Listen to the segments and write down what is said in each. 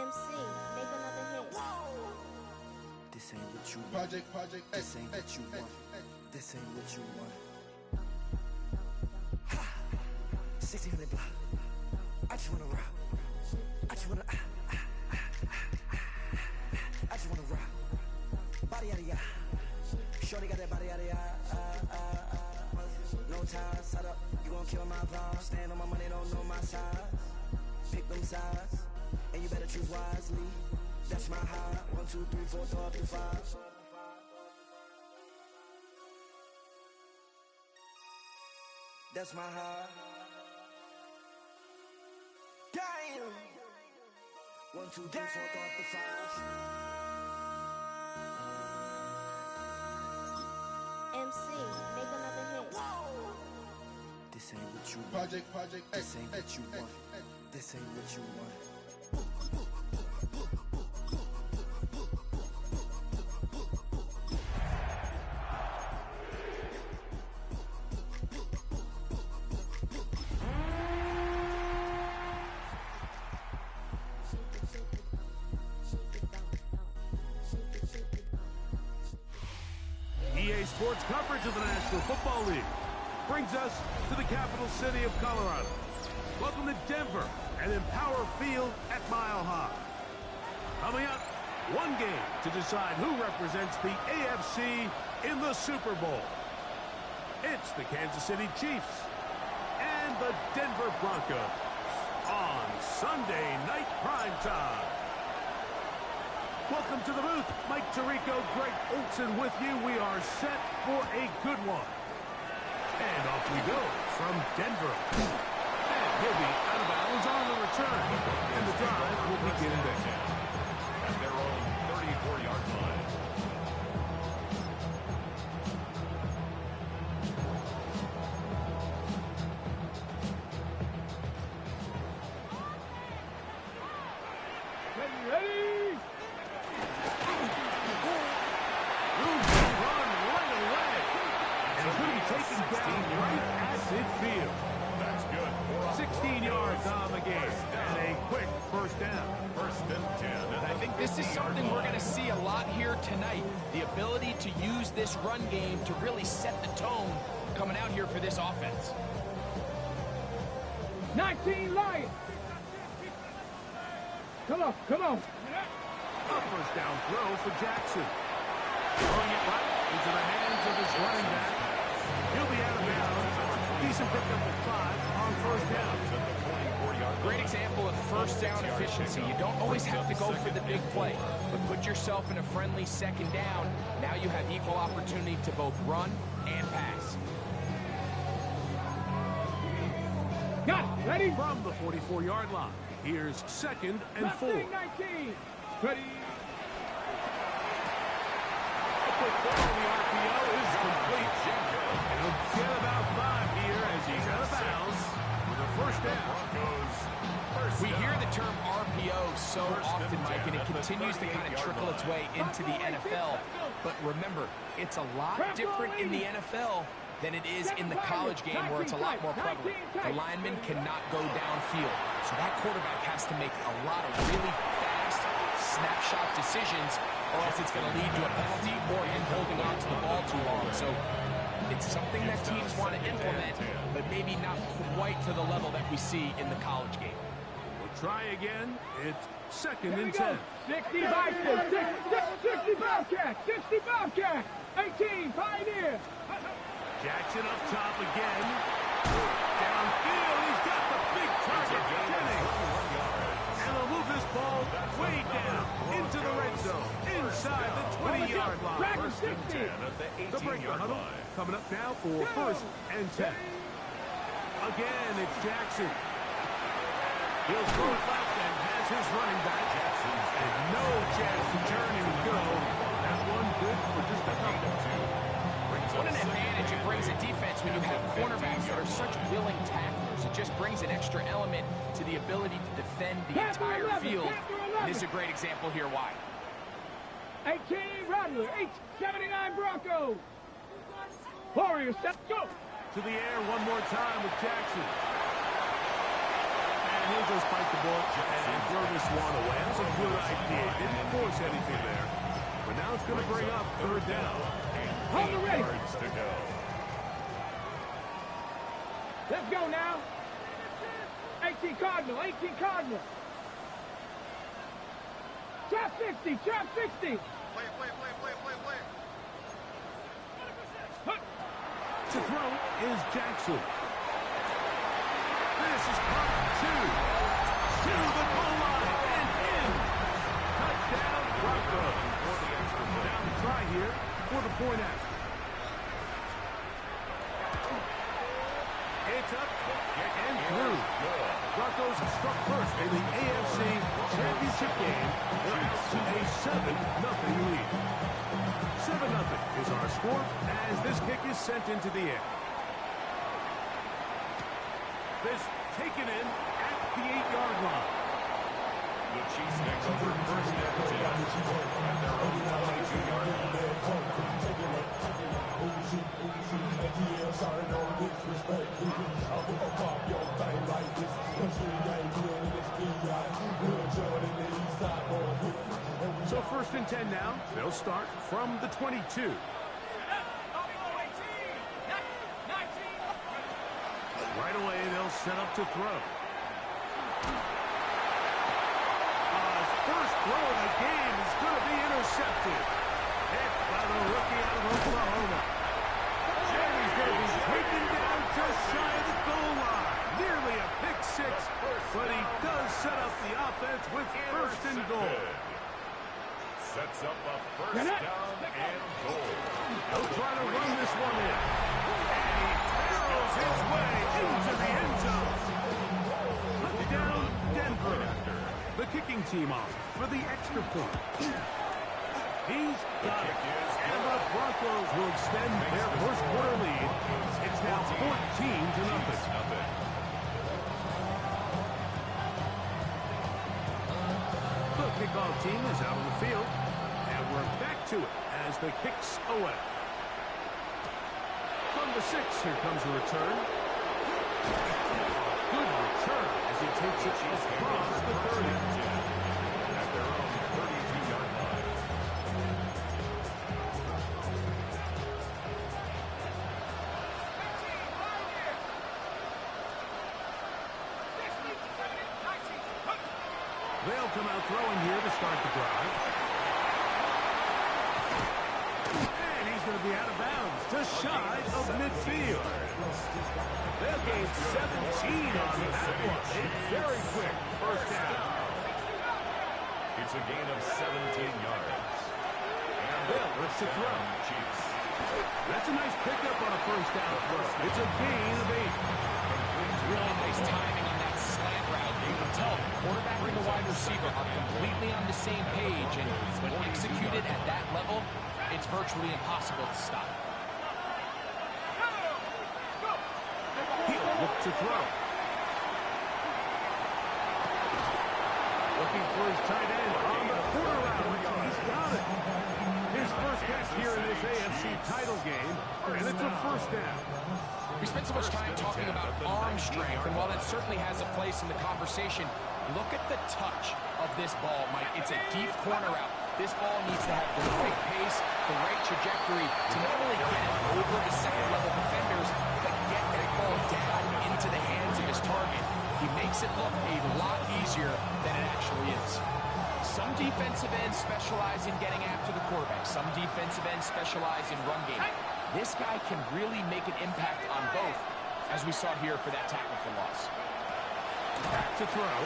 MC, make another hit. This ain't what you want. Project. This ain't what you want. This ain't what you want. 1600 block. I just wanna rock. I just wanna. I just wanna rock. Body yada yada. Shorty got that body yada yada. No time, set up. You gon' kill my vibe. Stand on my money, don't know my size. Pick them sides, and you better choose wisely. That's my high. 1, 2, 3, 4, 5. That's my high. Damn. 1, 2, 3, 4, 5. MC, make another hit. This ain't what you want. Project. This ain't what you want. This ain't what you want. EA Sports coverage of the National Football League brings us to the capital city of Colorado. Welcome to Denver and Empower Field at Mile High. Coming up, one game to decide who represents the AFC in the Super Bowl. It's the Kansas City Chiefs and the Denver Broncos on Sunday Night Primetime. Welcome to the booth. Mike Tirico, Greg Olson with you. We are set for a good one. And off we go from Denver. And he'll be out of bounds on the return. And the drive will begin then. At their own 34-yard line. That's good. 16 yards on the game. And a quick first down. First and 10. I think this is something we're going to see a lot here tonight. The ability to use this run game to really set the tone coming out here for this offense. 19 Lions. Come on. A first down throw for Jackson. Throwing it right into the hands of his running back. He'll be out of bounds. Decent pickup of 5 on first down. Great example of first down efficiency. You don't always have to go for the big play, but put yourself in a friendly second down. Now you have equal opportunity to both run and pass. Got it. Ready? From the 44-yard line, here's 2nd and 4. 19. Ready? A quick throw on the RPO is complete. And he'll get about 5 here as he's out of bounds with a first down. We hear the term RPO so often, Mike, and it continues to kind of trickle its way into the NFL. But remember, it's a lot different in the NFL than it is in the college game where it's a lot more prevalent. The lineman cannot go downfield. So that quarterback has to make a lot of really fast snapshot decisions, or else it's going to lead to a penalty or him holding on to the ball too long. So it's something that teams want to implement, but maybe not quite to the level that we see in the college game. We'll try again. It's 2nd and 10. 60 Bobcat. 60 Bobcat. 18 Pioneer. Jackson up top again. Downfield, he's got the big target. Jennings. And they'll move this ball way down into the red zone, inside the 20-yard line. First and 10 at the 18-yard line. Coming up now for 1st and 10. Again, it's Jackson. He'll throw it left and has his running back. And no chance to turn and go. That one good for just a couple. What an advantage it brings a defense when you have cornerbacks that are such willing tacklers. It just brings an extra element to the ability to defend the entire field. And this is a great example here why. 18 Rattler. 879 Broncos. Warriors, set, go. To the air one more time with Jackson. And he'll They'll just bite the ball and throw this one away. That's a good idea. Didn't force anything there. But now it's going to bring up third down. Hold the ready. Yards to go. Let's go now. 18 Cardinal, 18 Cardinal. Trap 60, trap 60. To throw is Jackson. This is caught two. To the goal line and in. Touchdown, Broncos. Down to try here for the point after. It's up and through. Broncos struck first in the AFC Championship game. They're out to a 7-0 lead. 7-0 is our score as this kick is sent into the air. This taken in at the 8-yard line. The Chiefs next over first and 10 at their own 22-yard line. So first and 10 now. They'll start from the 22. Right away, they'll set up to throw. His first throw of the game is going to be intercepted. Hit by the rookie out of Oklahoma. And he's going to be taken down just shy of the goal line. Nearly a pick six, but he does set up the offense with first and goal. Sets up a first down and goal. He'll try to run this one in. And he barrels his way into the end zone. Touchdown, Denver. The kicking team off for the extra point. He's got it. And the Broncos will extend their first quarter lead. It's now 14-0. The kickoff team is out on the field. And we're back to it as the kick's away. From the 6, here comes a return. Good return as he takes it across the 30. At their own 32-yard line. They'll come out throwing here to start the drive. And he's going to be out of bounds, just shy of midfield. They'll gain 17 on that one. It's very quick first down. It's a gain of 17 yards. And Bill looks to throw. Chiefs. That's a nice pickup on a first down throw. It's a gain of 8. Really nice timing on that slant route. You can tell the quarterback and the wide receiver are completely on the same page, and when executed at that level, it's virtually impossible to stop. He'll look to throw. Looking for his tight end on the quarter route. He's got it. His first catch here in this AFC title game, and it's a first down. We spent so much time talking about arm strength, and while that certainly has a place in the conversation, look at the touch of this ball, Mike. It's a deep corner route. This ball needs to have the right pace, the right trajectory to not only get it over the second-level defenders, but get that ball down into the hands of his target. He makes it look a lot easier than it actually is. Some defensive ends specialize in getting after the quarterback. Some defensive ends specialize in run game. This guy can really make an impact on both, as we saw here for that tackle for loss. Back to throw.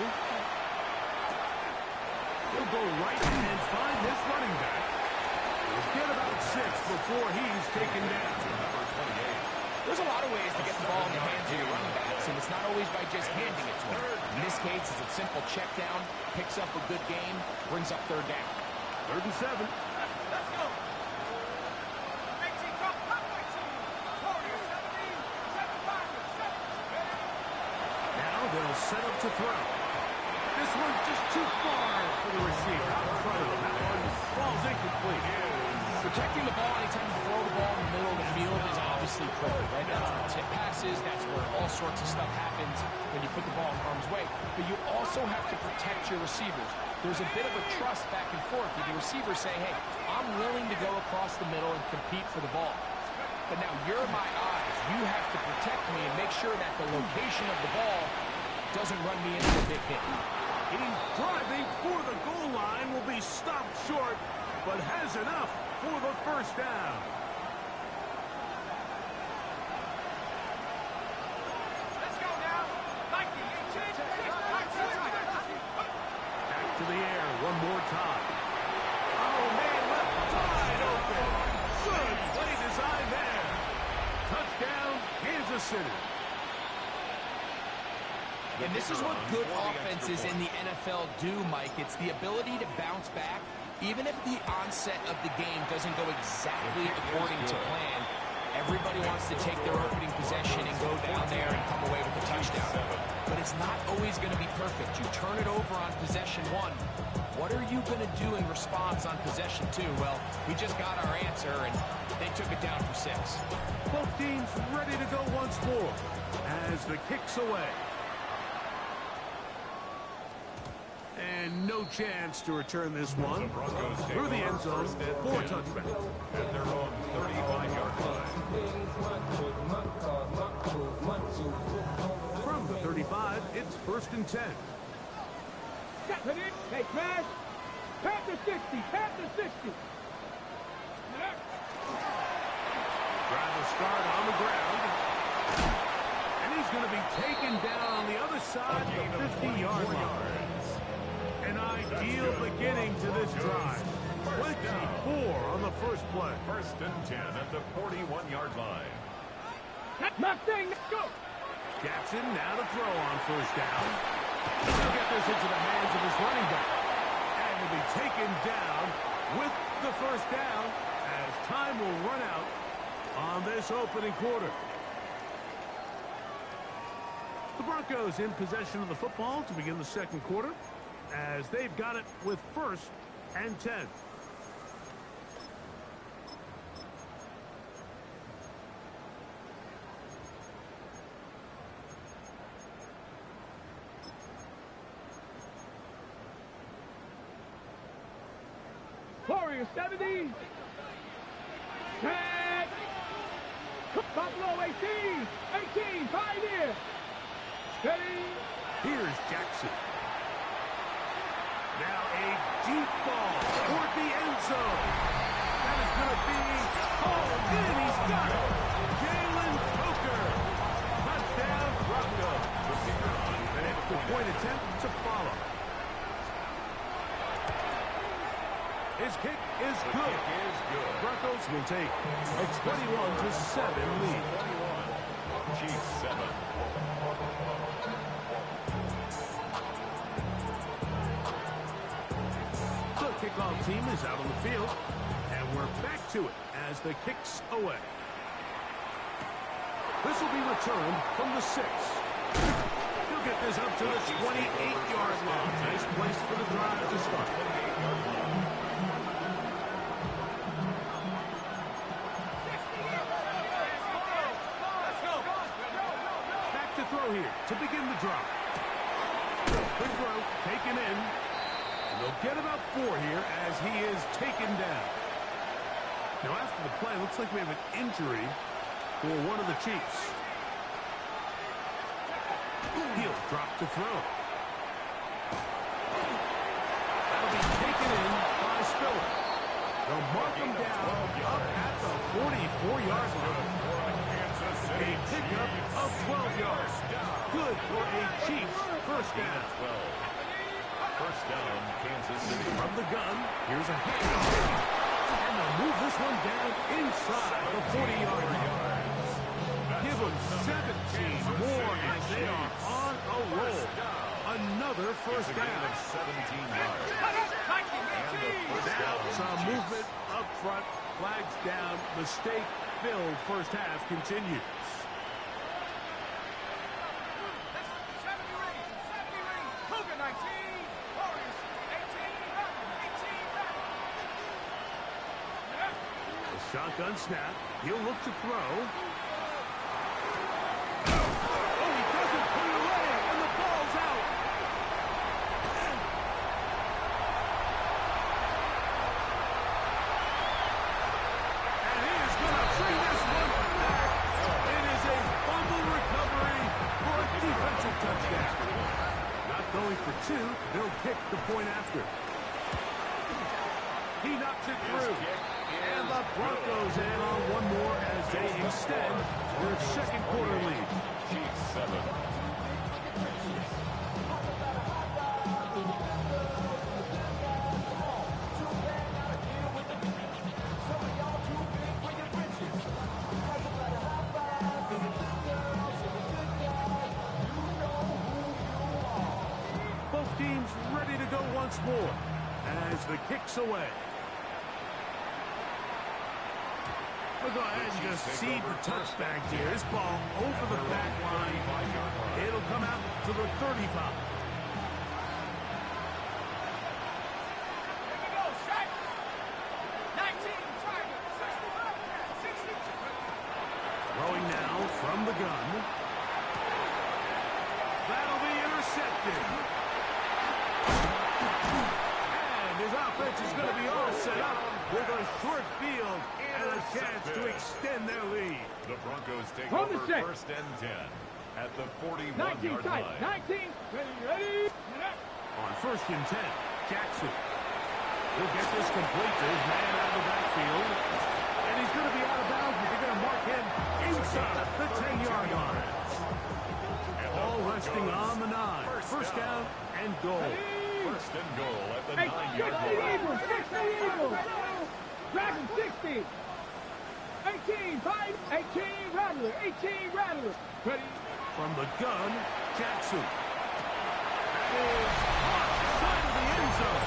He'll go right and find his running back. He'll get about 6 before he's taken down. There's a lot of ways to get the ball in the hands of your running backs, and it's not always by just handing it to him. In this case, it's a simple check down, picks up a good game, brings up third down. 3rd and 7. Let's go. Now they'll set up to throw. This one just too far for the receiver out in front of him. That one falls incomplete. Protecting the ball anytime you throw the ball in the middle of the field is obviously critical, right? That's where tip passes, that's where all sorts of stuff happens when you put the ball in harm's way. But you also have to protect your receivers. There's a bit of a trust back and forth with the receiver saying, hey, I'm willing to go across the middle and compete for the ball. But now you're my eyes. You have to protect me and make sure that the location of the ball doesn't run me into a big hit. He's driving for the goal line, will be stopped short, but has enough for the first down. Let's go now. Nike, Back to the air one more time. Oh, man, left wide open. Good play design there. Touchdown, Kansas City. And this is what good offenses in the NFL do, Mike. It's the ability to bounce back, even if the onset of the game doesn't go exactly according to plan. Everybody wants to take their opening possession and go down there and come away with a touchdown. But it's not always going to be perfect. You turn it over on possession one. What are you going to do in response on possession two? Well, we just got our answer, and they took it down for 6. Both teams ready to go once more as the kick's away. And no chance to return this one through the end zone for a touchback. At their own 35-yard line. From the 35, it's 1st and 10. Step it in. Hey, smash. Pat the 60. Pat the 60. Trying to start on the ground. And he's going to be taken down on the other side of the 50-yard line. An ideal beginning to this drive. 24 on the first play. 1st and 10 at the 41-yard line. Mustang, go. Jackson now to throw on 1st down. He'll get this into the hands of his running back. And will be taken down with the 1st down as time will run out on this opening quarter. The Broncos in possession of the football to begin the second quarter, as they've got it with 1st and 10. Warriors 70. Tag. Buffalo 18. 18. Pioneer. Steady. Here's Jackson. Now a deep ball toward the end zone. That is going to be hauled in. He's got it. Jalen Coker. Touchdown, Broncos. And the point attempt to follow. His kick is good. Broncos will take a 21-7 lead. Chiefs 7. Kickoff team is out on the field, and we're back to it as the kick's away. This will be returned from the 6. He'll get this up to the 28-yard line. Nice place for the drive to start. Back to throw here to begin the drive. Quick throw taken in. They'll get about 4 here as he is taken down. Now, after the play, looks like we have an injury for one of the Chiefs. He'll drop to throw. That'll be taken in by Spiller. They'll mark him down up at the 44-yard line. A pickup of 12 yards. Good for a Chiefs 1st down. 1st down, Kansas City. From the gun, here's a handoff. And they'll move this one down inside the 40-yard line. Give them 17 more, and they are on a roll. Another 1st down. 17 yards. Now some movement up front. Flags down. Mistake-filled first half continues. Shotgun snap. He'll look to throw. Oh, he doesn't put it away, and the ball's out. And he is going to bring this one back. It is a fumble recovery for a defensive touchdown. Not going for two. They'll kick the point after. He knocks it through. And the Broncos add on one more as they extend their second quarter lead. Both teams ready to go once more as the kick's away. We'll go ahead and just seed the touchback here. This ball over the back line. It'll come out to the 35. Throwing now from the gun. That'll be intercepted. And his offense is going to be all set up with a short field and a chance to extend their lead. The Broncos take over first and 10 at the 41-yard line. 19, ready. On first and 10, Jackson. He'll get this complete to his man out of the backfield. And he's going to be out of bounds, but they're going to mark him inside the 10-yard line. All resting on the 9. First down and goal. First and goal at the 9-yard line. 60 Dragon 60. 18, 5, 18, Rattler, 18, Rattler. Ready. From the gun, Jackson. That is off the side of the end zone.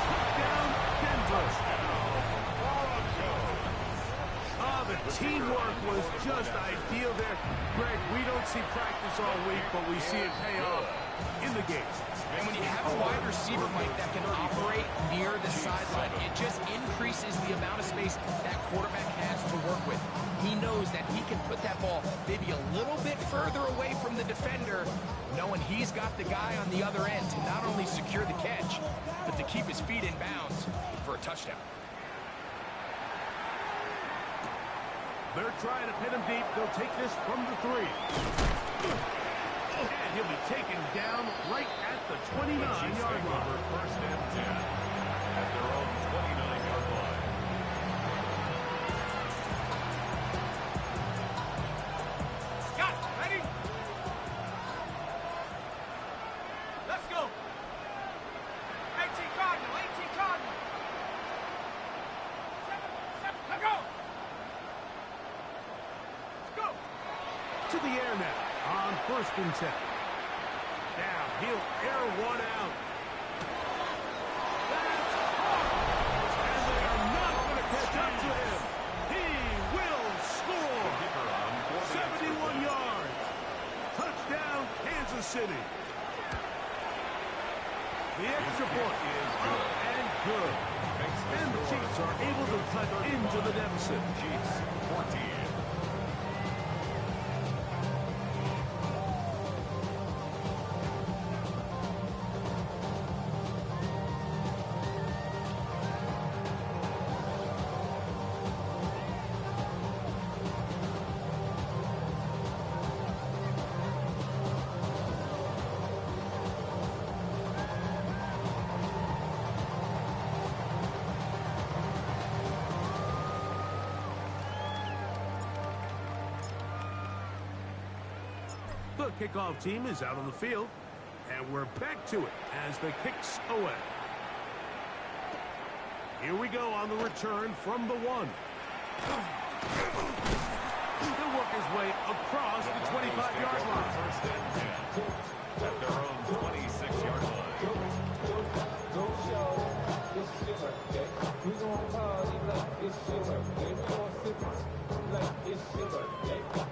Touchdown, Denver. The teamwork was just ideal there. Greg, we don't see practice all week, but we see it pay off in the game. And when you have a wide receiver, Mike, that can operate near the sideline, it just increases the amount of space that quarterback has to work with. He knows that he can put that ball maybe a little bit further away from the defender, knowing he's got the guy on the other end to not only secure the catch, but to keep his feet in bounds for a touchdown. They're trying to pin him deep. They'll take this from the 3. And he'll be taken down right at the 29-yard line. First and 10 at their own 29-yard line. Scott, ready? Let's go. 18 Cardinal, 18 Cardinal. 7, let's go. To the air now on first and 10. Now he'll air one out. That's hard. And they are not going to catch up to him. He will score. 71 yards. Touchdown, Kansas City. The extra point is up and good. And the Chiefs are able to cut into the deficit. Chiefs 14. The kickoff team is out on the field, and we're back to it as the kick's away. Here we go on the return from the 1. He'll work his way across the 25-yard line. First and 10 at their own 26-yard line.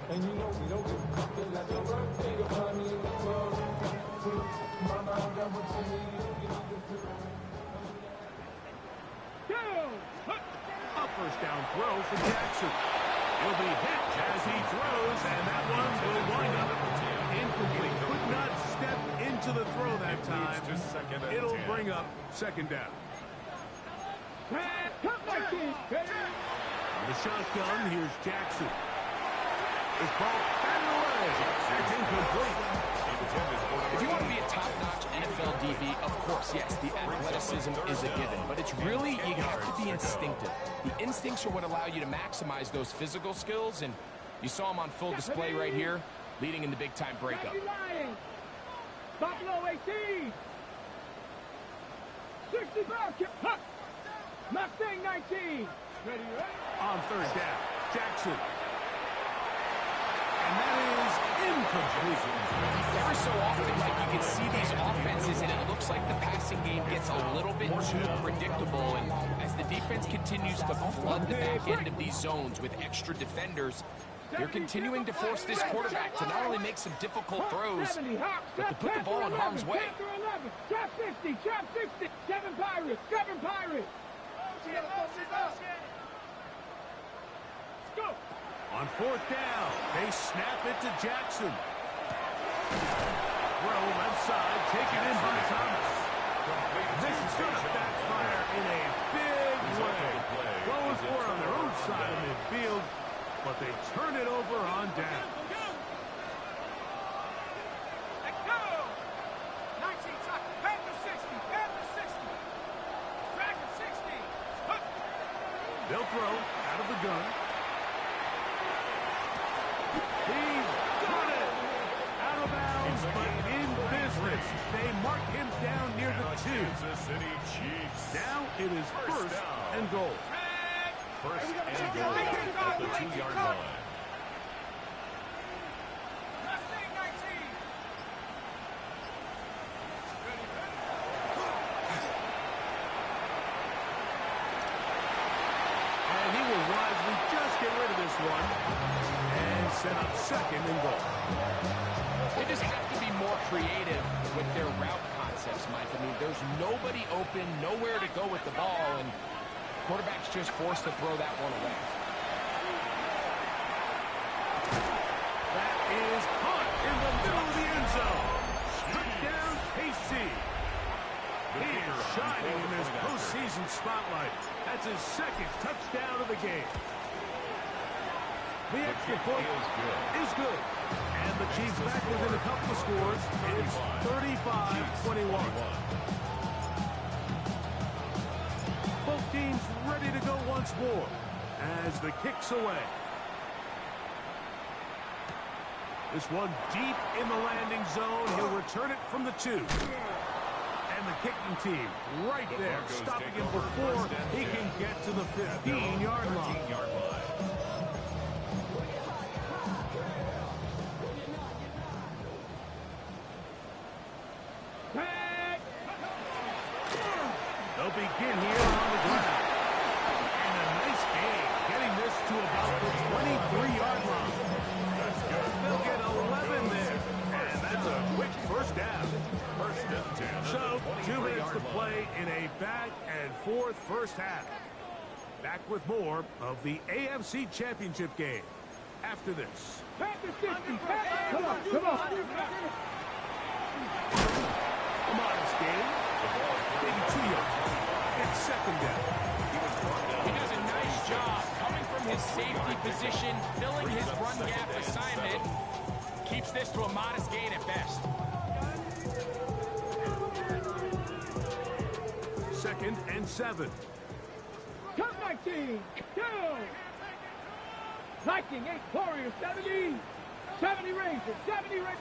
And you know we don't give a like your birthday. You'll find me in the club. Mama, I got what you need. A first down throw for Jackson. He'll be hit as he throws, and that one will wind up incomplete. Could not step into the throw that time. It'll bring up second down. The shotgun, here's Jackson. This ball batted away. It's incomplete. If you want to be a top-notch NFL DB, of course, yes, the athleticism is a given. But it's really, you have to be instinctive. The instincts are what allow you to maximize those physical skills, and you saw them on full display right here, leading in the big-time breakup. Buffalo 18. 65. Mustang 19. Ready, On third down, Jackson. And that is incomplete. Every so often, like, you can see these offenses, and it looks like the passing game gets a little bit too predictable. And as the defense continues to flood the back end of these zones with extra defenders, they're continuing to force this quarterback to not only make some difficult throws, but to put the ball in harm's way. Trap 60, trap 60. 7 Pirates, 7 Pirates. Go. On fourth down, they snap it to Jackson. Throw left side, taken in by Thomas. This is going to backfire in a big way. Going for it on their own side of midfield, but they turn it over on down. They'll throw out of the gun. He's got it! Out of bounds, but in business. They mark him down near the 2. Now it is first and goal. First and goal at the 2-yard line. One and set up second and goal. They just have to be more creative with their route concepts, Mike. I mean, there's nobody open, nowhere to go with the ball, and quarterback's just forced to throw that one away. That is caught in the middle of the end zone. Touchdown, KC. He is shining in this postseason spotlight. That's his second touchdown of the game. The extra point is good. And the Chiefs back within a couple of scores. It's 35-21. Both teams ready to go once more as the kick's away. This one deep in the landing zone. He'll return it from the 2. And the kicking team right there, stopping him before he can get to the 15-yard line. They'll begin here on the ground. And a nice gain, getting this to about the 23-yard line. That's good. They'll get 11 there. And that's a quick first down. First and 10. So, 2 minutes to play in a back-and-forth first half. Back with more of the AFC Championship game after this. Come on, come on. A modest game. Maybe 2 yards. It's second down. He does a nice job coming from his safety position, filling his run gap assignment. Keeps this to a modest gain at best. Second and 7. Come, Viking! Go! Viking 8, Warriors 70. 70 Rangers, 70 Rangers.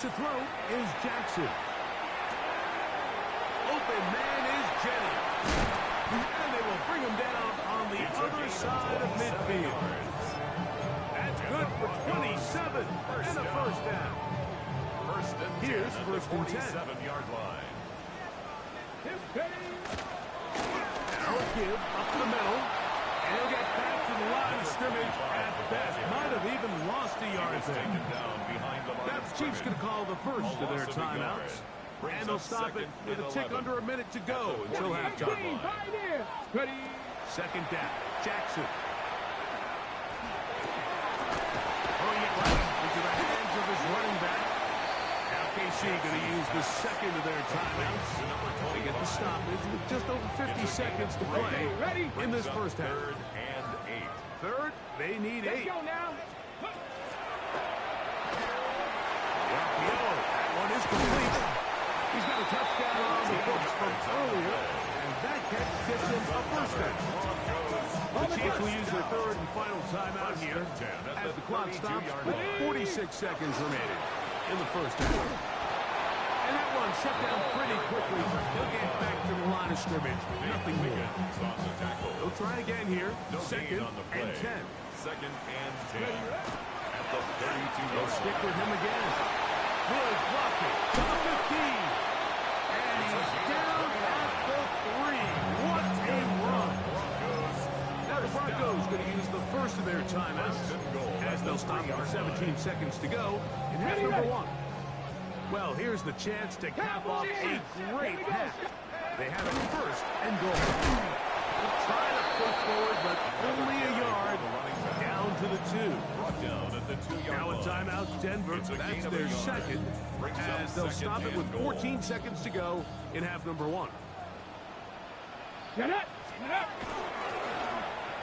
To throw is Jackson. Open man is Jennings. And they will bring him down on the other side of midfield. That's good for 27 and a first down. Here's first and 10. 7-yard line. Now a give up the middle. And he'll get back to the line of scrimmage at best. Might have even lost a yard there. That's Chiefs going to call the first of their timeouts. And they'll stop it with a tick under a minute to go until halftime. Second down. Jackson. Throwing it right into the hands of his running back. Now KC going to use the second of their timeouts. They get the stoppage with just over 50 seconds to play in this first half. Third and 8. Third, they need 8. Let's go now. That one is complete. He's got a touchdown on the books from earlier, and that catch gets him a first down. The Chiefs will use their third and final timeout here as the clock stops with 46 seconds remaining in the first half. And that one shut down pretty quickly. He'll get back to the line of scrimmage. Nothing more. He'll try again here. Second and 10. Second and 10. At the 32. They'll stick with him again. Good blocking to the 15. And he's down at the 3. What a run. Now the Broncos going to use the first of their timeouts as they'll stop with 17 seconds to go in half number 1. Well, here's the chance to cap off a great half. They have it first and goal. Trying to push forward, but only a yard down to the 2. Now a timeout, Denver. That's their second, as they'll stop it with 14 seconds to go in half number 1. Get up.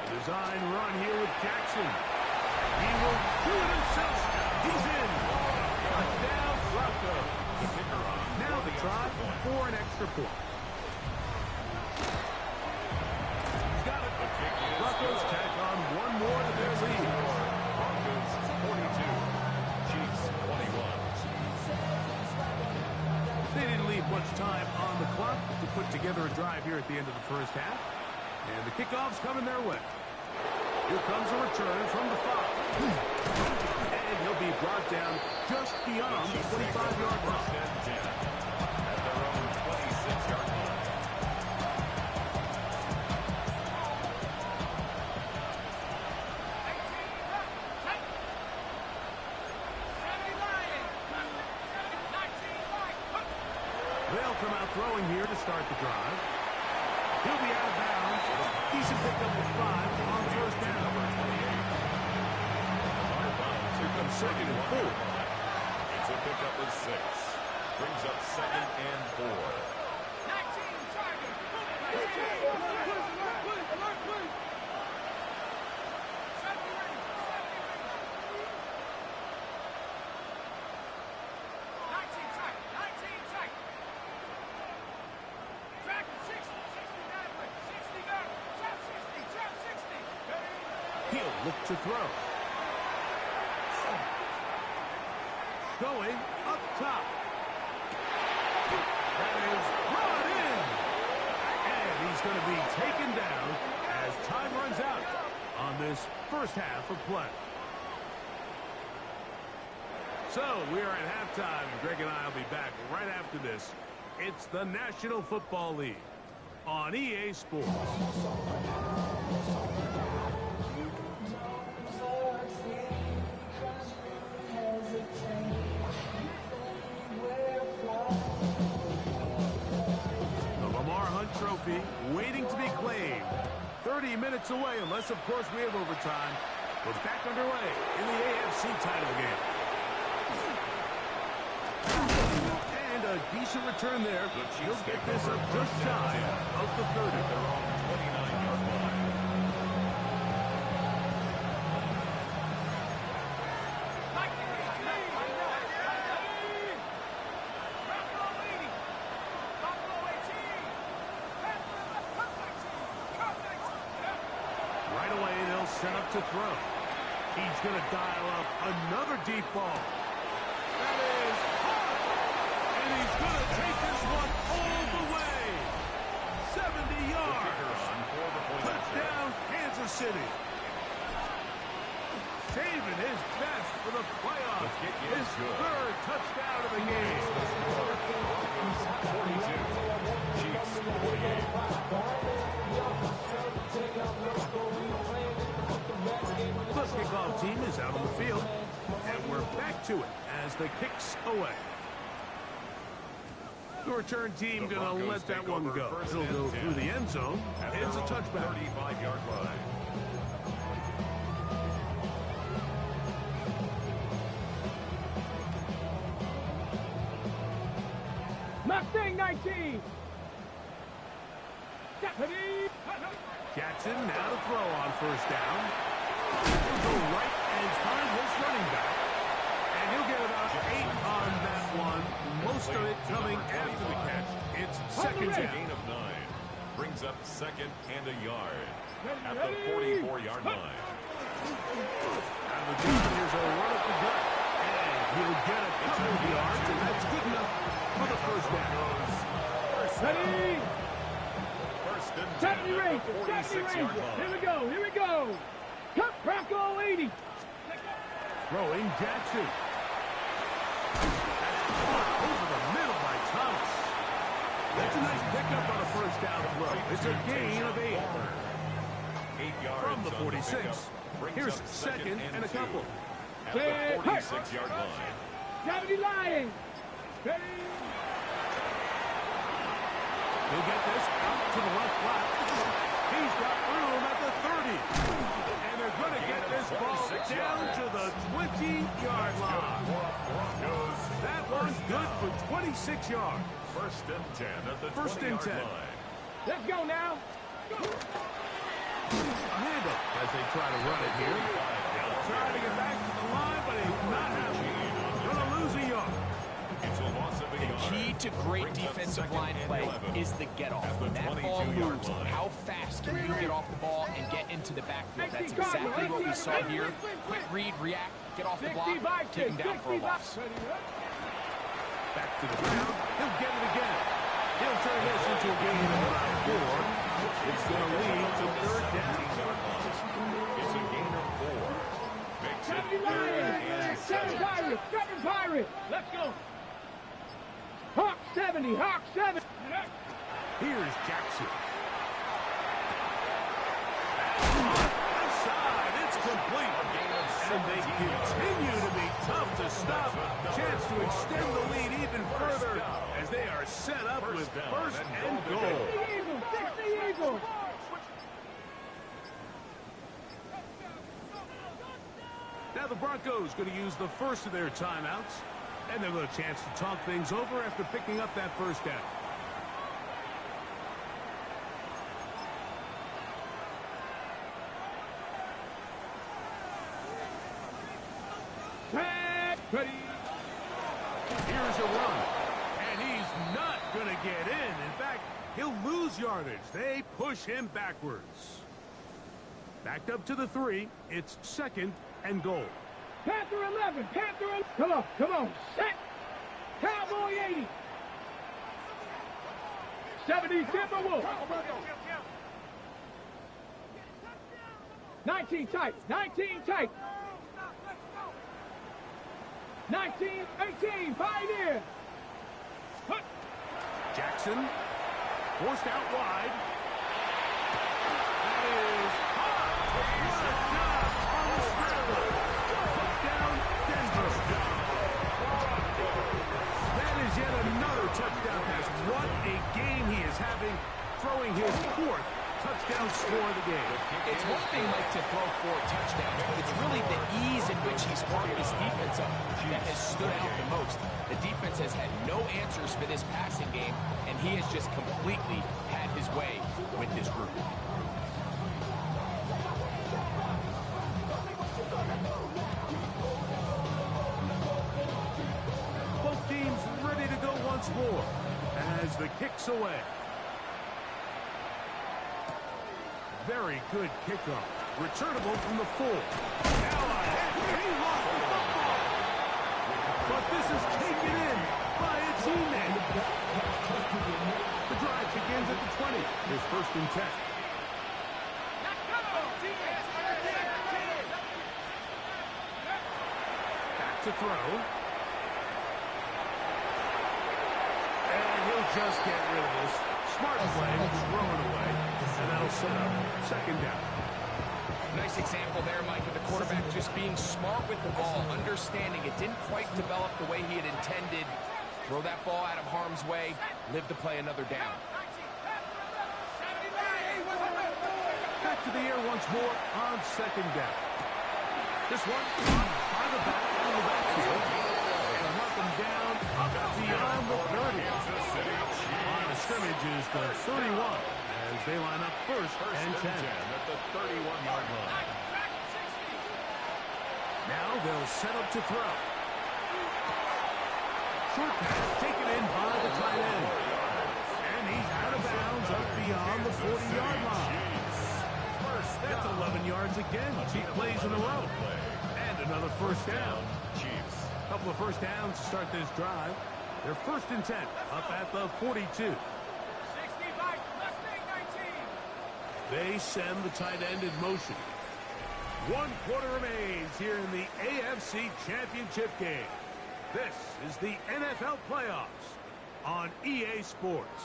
Design run here with Jackson. He will do it himself. He's in. Touchdown, Trauph. Now the try for an extra point. He's got it. Broncos tack on one more to their lead. Broncos 42. Chiefs 21. They didn't leave much time on the clock to put together a drive here at the end of the first half. And the kickoff's coming their way. Here comes a return from the 5. And he'll be brought down just beyond the 25-yard line. At their own 26-yard line. They'll come out throwing here to start the drive. He'll be out of bounds. Decent pickup with 5 on first down. Here comes second and 4. It's a pickup with 6. Brings up second and 4. He'll look to throw. Going up top. That is brought in. And he's going to be taken down as time runs out on this first half of play. So we are at halftime. Greg and I will be back right after this. It's the National Football League on EA Sports. Trophy waiting to be claimed. 30 minutes away, unless, of course, we have overtime. We're back underway in the AFC title game. And a decent return there. He'll get this up just shy of the 30. Their own 29-yard line. Set up to throw. He's going to dial up another deep ball. That is hot. And he's going to take this one all the way. 70 yards. Touchdown, Kansas City. Saving his best for the playoffs. His third touchdown of the game. 42. Chiefs 48. The kickoff team is out on the field, and we're back to it as the kicks away. The return team going to let that one go. It'll go through the end zone. It's a touchback. 35-yard line. Mustang 19. Jackson now to throw on first down. He'll go right and find his running back. And he'll get about 8 on that one. Most of it coming after the catch. It's second down. Gain of 9. Brings up second and a yard at the 44-yard line. And the here's a run up the gut. And he'll get a couple of yards, and that's good enough for the first down. Ready? First and 10 70 at Ranger, the 70 46-yard Ranger. line. Here we go, here we go. Cut Bronco 80. Throwing Jackson. Over the middle by Thomas. That's a nice pickup on a first down throw. It's a gain of 8. 8 yards From the on 46. Brings Here's up second and a 2 couple. at the 46-yard line. 70 Lions. Ready? He'll get this out to the left flat. He's got room at the 30. And they're going to get this ball down to the 20-yard line. That one's good for 26 yards. First and 10 at the First and 10. 20-yard line. Let's go now. A handoff as they try to run it here. Trying to get back to the line, but he's not happy. Going to lose a yard. It's a loss of a yard. Key to great defensive line play is the get-off. When that ball moves, how fast can you get off the ball and get into the backfield? That's exactly what we saw here. Quick read, react, get off the block, take him down for a loss. Back to the ground. He'll get it again. He'll turn this into a gain of about 4. It's going to lead to third down. It's a gain of 4. Makes it 70 third Lions. and 7 7. Pirates. 7 Pirates. Let's go. Hawk 70. Hawk 7. Here's Jackson. Inside, it's complete. And they continue to be tough to stop. Chance to extend the lead even further as they are set up with first and goal. 60 Eagles. 60 Eagles. Now the Broncos going to use the first of their timeouts. And they've got a chance to talk things over after picking up that first down. Ready. Here's a run. And he's not going to get in. In fact, he'll lose yardage. They push him backwards. Backed up to the 3. It's second and goal. Panther 11. Panther 11. Come on. Come on. Set. Cowboy 80. 70 Timberwolves. 19 tight. 19 tight. 19, 18, Pioneer. Jackson forced out wide. That is hot. What a job on the scramble. Touchdown, Denver. That is yet another touchdown pass. What a game he is having, throwing his 4th touchdown score of the game. It's one thing, Mike, to throw 4 touchdowns. It's really the ease in which he's carved his defense up that has stood out the most. The defense has had no answers for this passing game, and he has just completely had his way with this group. Both teams ready to go once more as the kick's away. Very good kickoff. Returnable from the 4. Now ahead. He lost the football. But this is taken in by a teammate. The drive begins at the 20. Here's first and 10. Back to throw. And he'll just get rid of this. Smart play, throwing away. And that'll set up second down. Nice example there, Mike, of the quarterback just being smart with the ball, understanding it didn't quite develop the way he had intended. Throw that ball out of harm's way, live to play another down. Back to the air once more on second down. This one by the back in the backfield. And mark them down up beyond the 30. On the scrimmage is the 31 as they line up first and 10. At the 31-yard line. Now they'll set up to throw. Short pass taken in by the tight end. And he's out of bounds up beyond the 40-yard line. That's 11 yards again. 2 plays in a row. And another first down. A couple of first downs to start this drive. They're first and 10 up at the 42. They send the tight end in motion. 1 quarter remains here in the AFC Championship game. This is the NFL playoffs on EA Sports.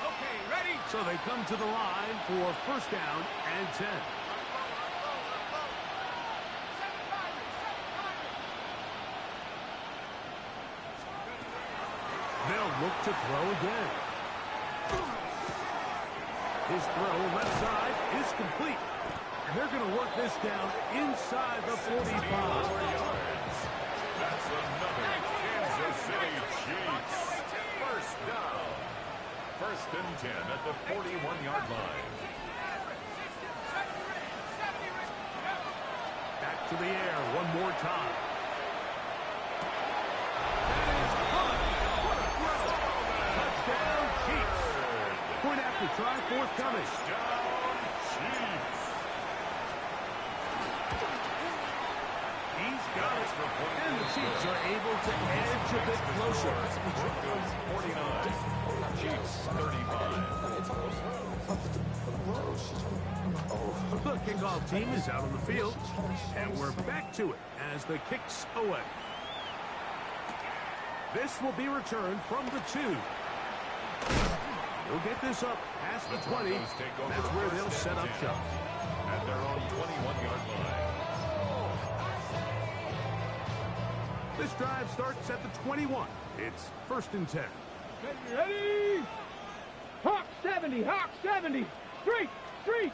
Okay, ready? So they come to the line for first down and 10. They'll look to throw again. His throw left side is complete. And they're going to work this down inside the 45. That's another Kansas City Chiefs. First down. First and 10 at the 41-yard line. Back to the air one more time. Touchdown, Chiefs. Point after try forthcoming. Down, Chiefs. He's got it. And the Chiefs are able to edge a bit closer. Broncos 49. Chiefs 35. The kickoff team is out on the field. And we're back to it as the kick's away. This will be returned from the 2. They'll get this up past the 20. That's where they'll set up shop. At their own 21-yard line. This drive starts at the 21. It's first and 10. Okay, ready? Hawk 70, Hawk 70. Street, street.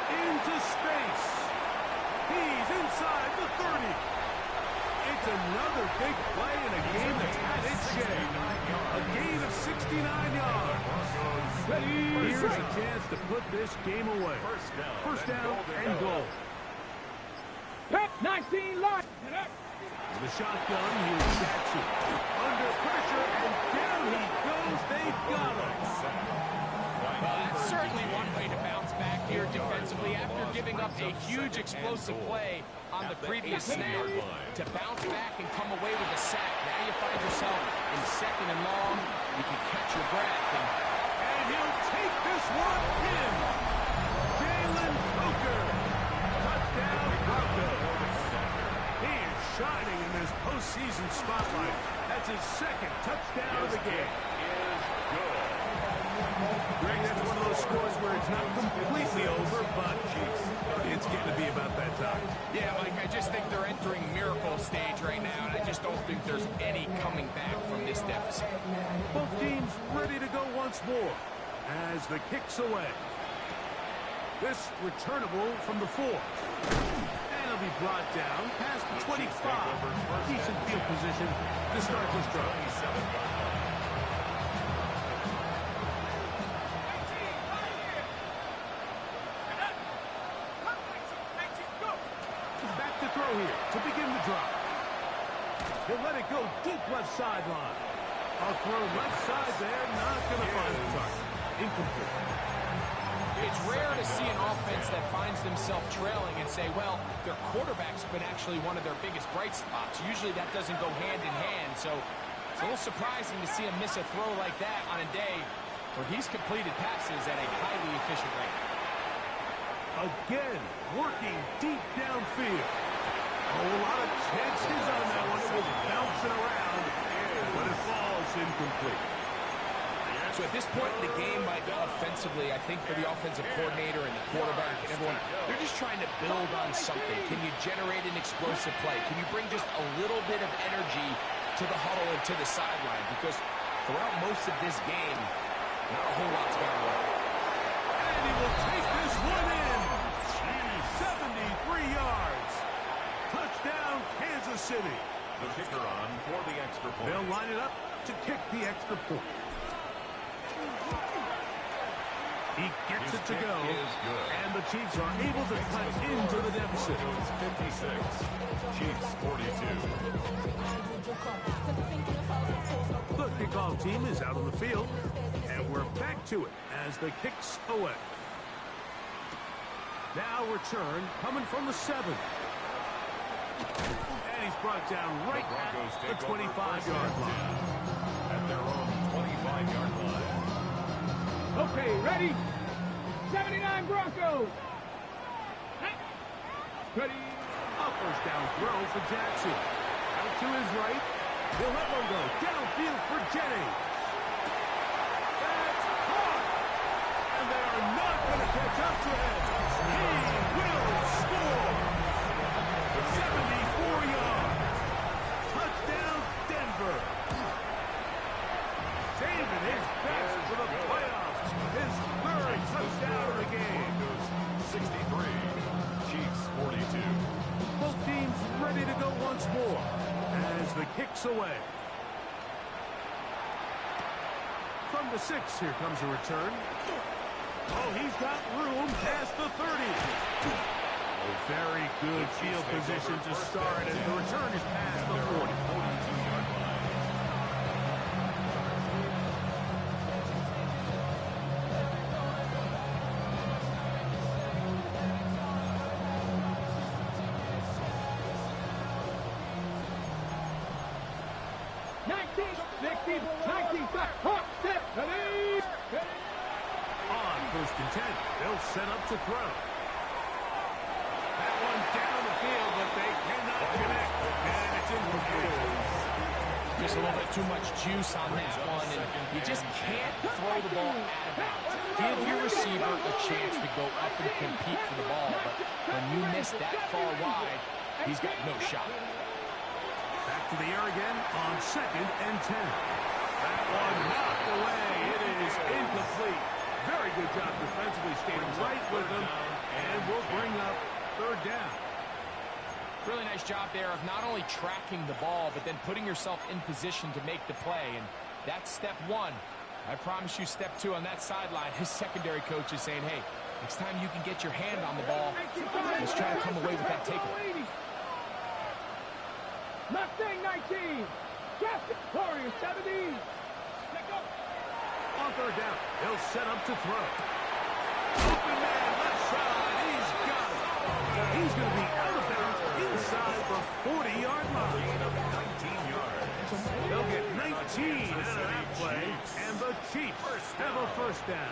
Into space. He's inside the 30. It's another big play in a game that's had its share. A gain of 69 yards. Here's a chance to put this game away. First down and goal. Pep 19 line. With a shotgun, here's Jackson. Under pressure, and down he goes. They've got him. That's certainly one way to bounce back here defensively after giving up a huge explosive play on the previous snap. To bounce back and come away with a sack. Now you find yourself in second and long. You can catch your breath. And he'll take this one in. Jalen Coker. Touchdown, Broncos. He is shining in this postseason spotlight. That's his second touchdown of the game. Greg, that's one of those scores where it's not completely over, but it's getting to be about that time. Yeah, Mike, I just think they're entering miracle stage right now, and I just don't think there's any coming back from this deficit. Both teams ready to go once more as the kick's away. This returnable from the 4. And it'll be brought down past the 25. Decent field position to start this drive. Here to begin the drive. He'll let it go deep left sideline. I'll throw left side there, not going to find the target. Incomplete. It's rare to see an offense that finds themselves trailing and say, well, their quarterback's been actually one of their biggest bright spots. Usually that doesn't go hand in hand, so it's a little surprising to see him miss a throw like that on a day where he's completed passes at a highly efficient rate. Again, working deep downfield. A lot of chances on that one. It was bouncing around, but it falls incomplete. So at this point in the game, Mike, offensively, I think for the offensive coordinator and the quarterback and everyone, they're just trying to build on something. Can you generate an explosive play? Can you bring just a little bit of energy to the huddle and to the sideline? Because throughout most of this game, not a whole lot's gone right. And he will take this one in. 73 yards. Touchdown, Kansas City. The kicker on for the extra point. They'll line it up to kick the extra point. He gets it to go, and the Chiefs are able to cut into the deficit. 56, Chiefs 42. The kickoff team is out on the field, and we're back to it as the kick's away. Now return coming from the 7. And he's brought down right at the 25-yard line. At their own 25-yard line. Okay, ready? 79 Broncos. Ready? A first down throw for Jackson. Out to his right. He'll let one go. Downfield for Jennings. That's caught. And they are not going to catch up to him. He will score. 74 yards. Touchdown, Denver. Saving his best for the playoffs. His third touchdown of the game. 63, Chiefs 42. Both teams ready to go once more as the kick's away. From the 6, here comes a return. Oh, he's got room past the 30. A very good field position to start as the return is past the 40. 42-yard line. On first and 10, they'll set up to throw. That one down the field, but they cannot connect. And it's incomplete. Just a little bit too much juice on that one, and you just can't throw the ball out of bounds. Give your receiver a chance to go up and compete for the ball, but when you miss that far wide, he's got no shot. Back to the air again on second and 10. That one knocked away. It is incomplete. Very good job defensively, staying right with them, and will bring up third down. Really nice job there of not only tracking the ball, but then putting yourself in position to make the play, and that's step 1. I promise you step 2 on that sideline. His secondary coach is saying, hey, next time you can get your hand on the ball, let's try to come away with that takeaway. Mustang 19. Justin Warrior 70. On third down, he'll set up to throw. Open man, left side, he's got it. He's going to be out of bounds inside the 40-yard line. 19 yards. They'll get 19 out of that play, and the Chiefs have a first down.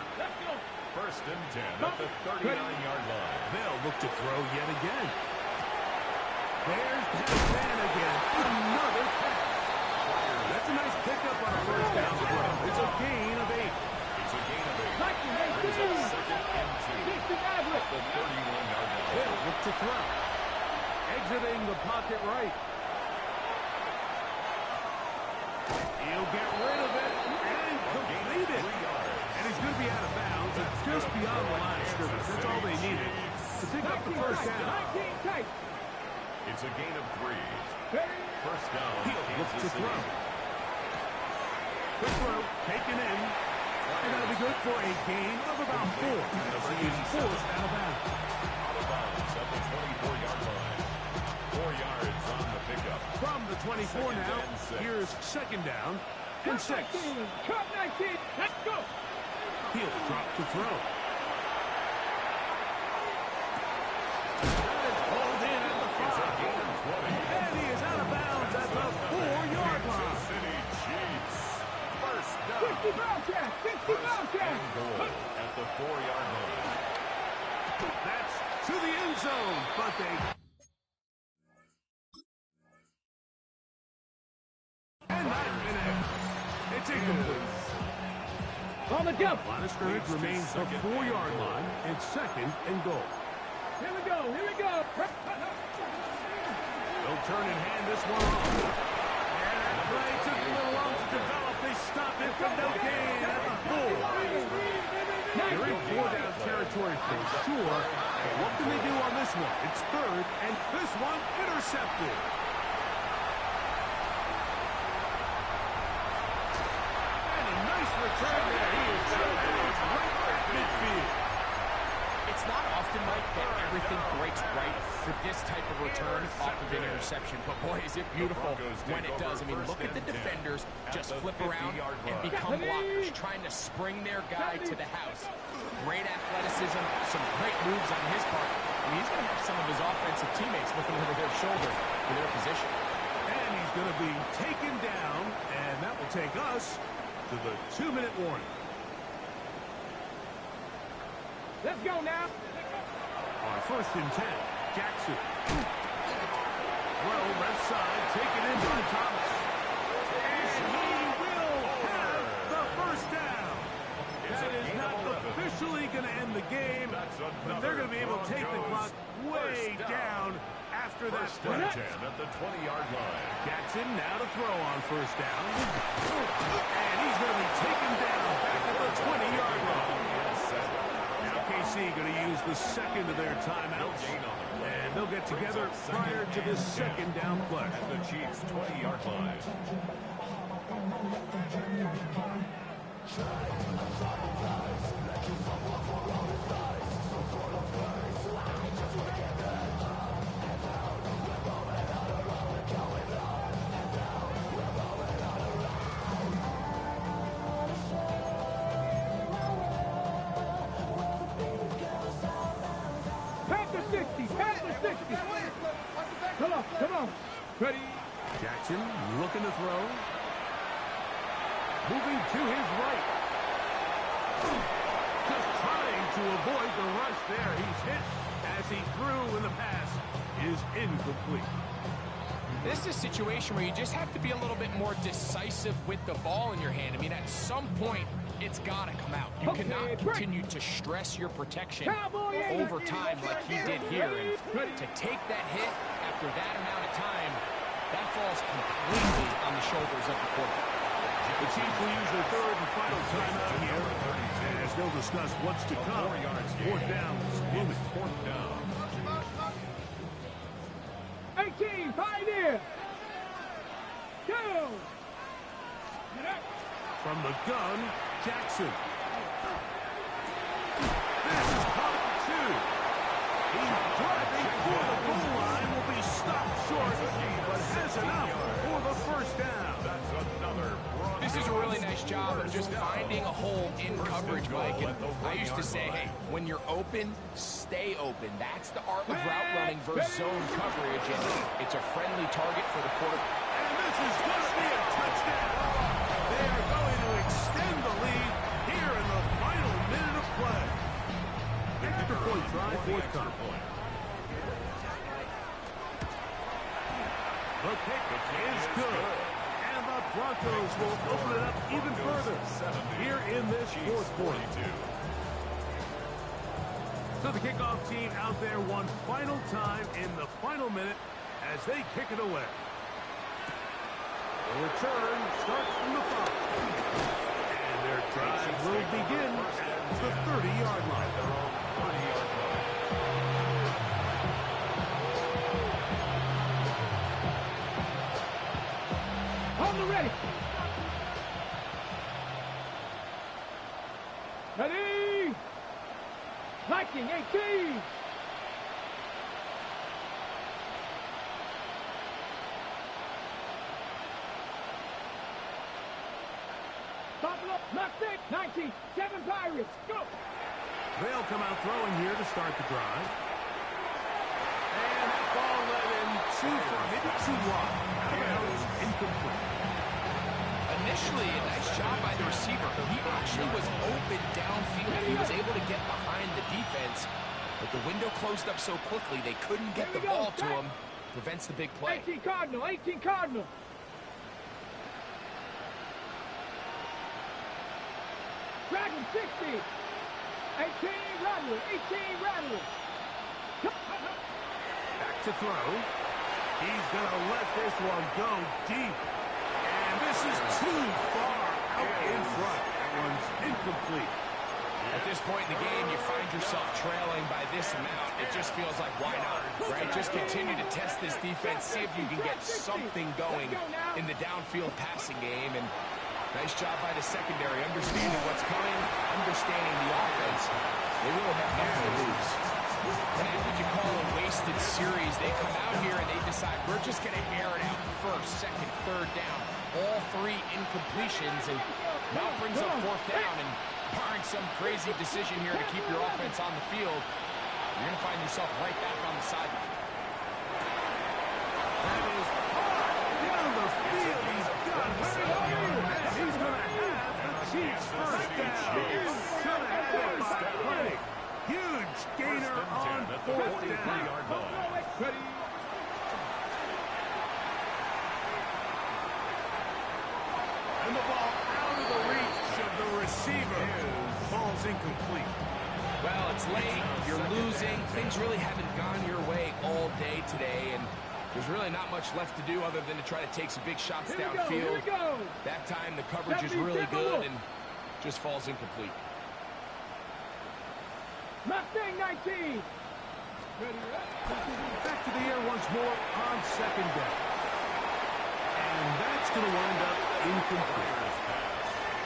First and 10 at the 39-yard line. They'll look to throw yet again. There's that man again. Another pass. That's a nice pickup on a first down throw. It's a gain of 8. It's a gain of 8. Brings up second and 2 at the 31-yard line. They'll look to throw. Exiting the pocket right. He'll get rid of it and complete it. And he's going to be out of bounds. It's just beyond the line of scrimmage. That's all they needed to pick up the first down. It's a gain of 3. First down. He'll look to throw. Quick throw, taken in. And that'll be good for a gain of about 4. As he is forced out of bounds. Out of bounds at the 24-yard line. 4 yards on the pickup. From the 24 now, here's second down and 6. Trump 19. Let's go. He'll drop to throw. That is pulled in at the 5. It's a gain of 20. And he is out of bounds at the 4-yard line. Kansas City Chiefs. First down. 60 Bobcats. 60 Bobcats. And goal at the 4-yard line. That's to the end zone, but they... And not connect. It's On the jump. Line of scrimmage remains the 4-yard line. It's 2nd and goal. Here we go. Here we go. They'll turn and hand this one off. And that play took a little long to develop. They stopped it from no gain at the 4. They're in 4-down territory for sure. And what can they do on this one? It's 3rd, and this one intercepted. And a nice return there. He is right at midfield. It's not often, Mike, that everything breaks right for this type of return off of an interception. But, boy, is it beautiful when it does. I mean, look at the defenders just flip around and become blockers, trying to spring their guy to the house. Great athleticism, some great moves on his part. I mean, he's going to have some of his offensive teammates looking over their shoulder for their position. And he's going to be taken down, and that will take us to the 2-minute warning. Let's go now. On 1st and 10, Jackson. Throw left side, taken in by Thomas. And he will have the 1st down. That is not officially going to end the game, but they're going to be able to take the clock way down after that play. At the 20-yard line. Jackson now to throw on 1st down. And he's going to be taken down back at the 20-yard line. KC going to use the 2nd of their timeouts, and they'll get together prior to this 2nd down play. At the Chiefs' 20-yard line. Come on. Ready. Jackson looking to throw. Moving to his right. Just trying to avoid the rush there. He's hit as he threw, and the pass is incomplete. This is a situation where you just have to be a little bit more decisive with the ball in your hand. I mean, at some point, it's got to come out. You cannot continue to stress your protection over time like he did here. And to take that hit after that amount of time, that falls completely on the shoulders of the quarterback. The Chiefs will use their 3rd and final timeout here, as they'll discuss what's to come. 4th down is looming. 4th down. 18, Pioneer. Go. From the gun, Jackson. This is caught 2. He's driving for the goal line, will be stopped short, but has enough for the 1st down. That's another. This is a really nice job of just finding a hole in coverage, Mike. And I used to say, hey, when you're open, stay open. That's the art of route running versus zone coverage, and it's a friendly target for the quarterback. And this is going to be a touchdown. They are going to extend the lead here in the final minute of play. The extra point try forthcoming. The kick is good. And the Broncos will open it up even further here in this 4th quarter. So the kickoff team out there one final time in the final minute as they kick it away. The return starts from the 5. And their drive will begin at the 30-yard line. On the ready. Ready. Viking 18. Buffalo, not 6, 19, 7 Pirates, go! They'll come out throwing here to start the drive. And that ball led in too far, maybe too wide. That was incomplete. Initially, a nice job by the receiver. He actually was open downfield. He was able to get behind the defense, but the window closed up so quickly they couldn't get the ball to him. Prevents the big play. 18 Cardinal, 18 Cardinal. Drag him, 60. 18, Rattler. 18, Rattler. Back to throw. He's going to let this one go deep. And this is too far out in front. That one's incomplete. At this point in the game, you find yourself trailing by this amount. It just feels like, why not, right? Just continue to test this defense, see if you can get something going in the downfield passing game. And nice job by the secondary, understanding what's coming, understanding the offense. They really have nothing to lose. And that's what you call a wasted series. They come out here and they decide, we're just going to air it out first, second, third down. All three incompletions, and now brings up fourth down. And barring some crazy decision here to keep your offense on the field, you're going to find yourself right back on the sideline. That is down the field. He's got it. And he's going to have the Chiefs first down. He's going to have it by play. Huge gainer on fourth down. And the ball out of the reach of the receiver. Ball's incomplete. Well, it's late, you're losing, things really haven't gone your way all day today, and there's really not much left to do other than to try to take some big shots downfield. That time the coverage is really good and just falls incomplete. Mustang 19. Back to the air once more on second down. And that's going to wind up incomplete.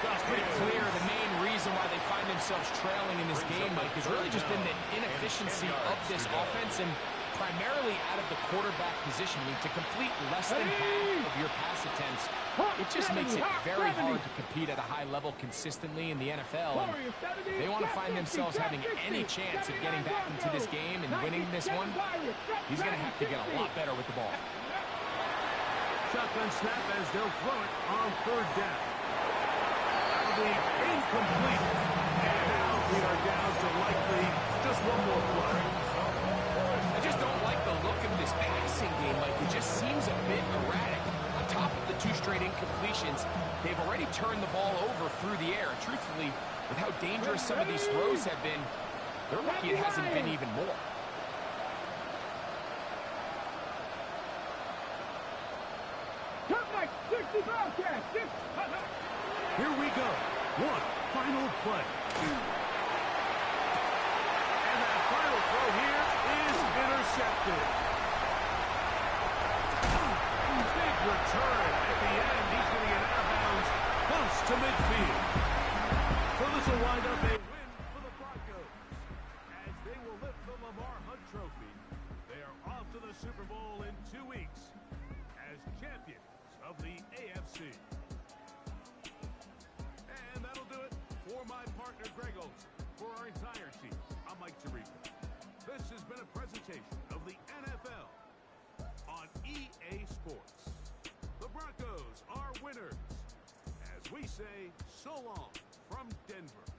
It's pretty clear the main reason why they find themselves trailing in this game, Mike, has really just been the inefficiency of this offense and primarily out of the quarterback position. I mean, to complete less than half of your pass attempts, it just makes it very hard to compete at a high level consistently in the NFL. And they want to find themselves having any chance of getting back into this game and winning this one. He's going to have to get a lot better with the ball. Shotgun snap as they'll throw it on third down. That'll be incomplete. And now we are down to likely just one more play. I just don't like the look of this passing game. Like, it just seems a bit erratic. On top of the two straight incompletions, they've already turned the ball over through the air. Truthfully, with how dangerous some of these throws have been, they're lucky it hasn't been even more. Here we go. One final play. And that final throw here is intercepted. Big return at the end. He's going to get out of bounds close to midfield. So this will wind up a win for the Broncos as they will lift the Lamar Hunt Trophy. They are off to the Super Bowl in 2 weeks as champions of the AFC. And that'll do it for my partner, Greg Olson. For our entire team, I'm Mike Tirico. This has been a presentation of the NFL on EA Sports. The Broncos are winners. As we say, so long from Denver.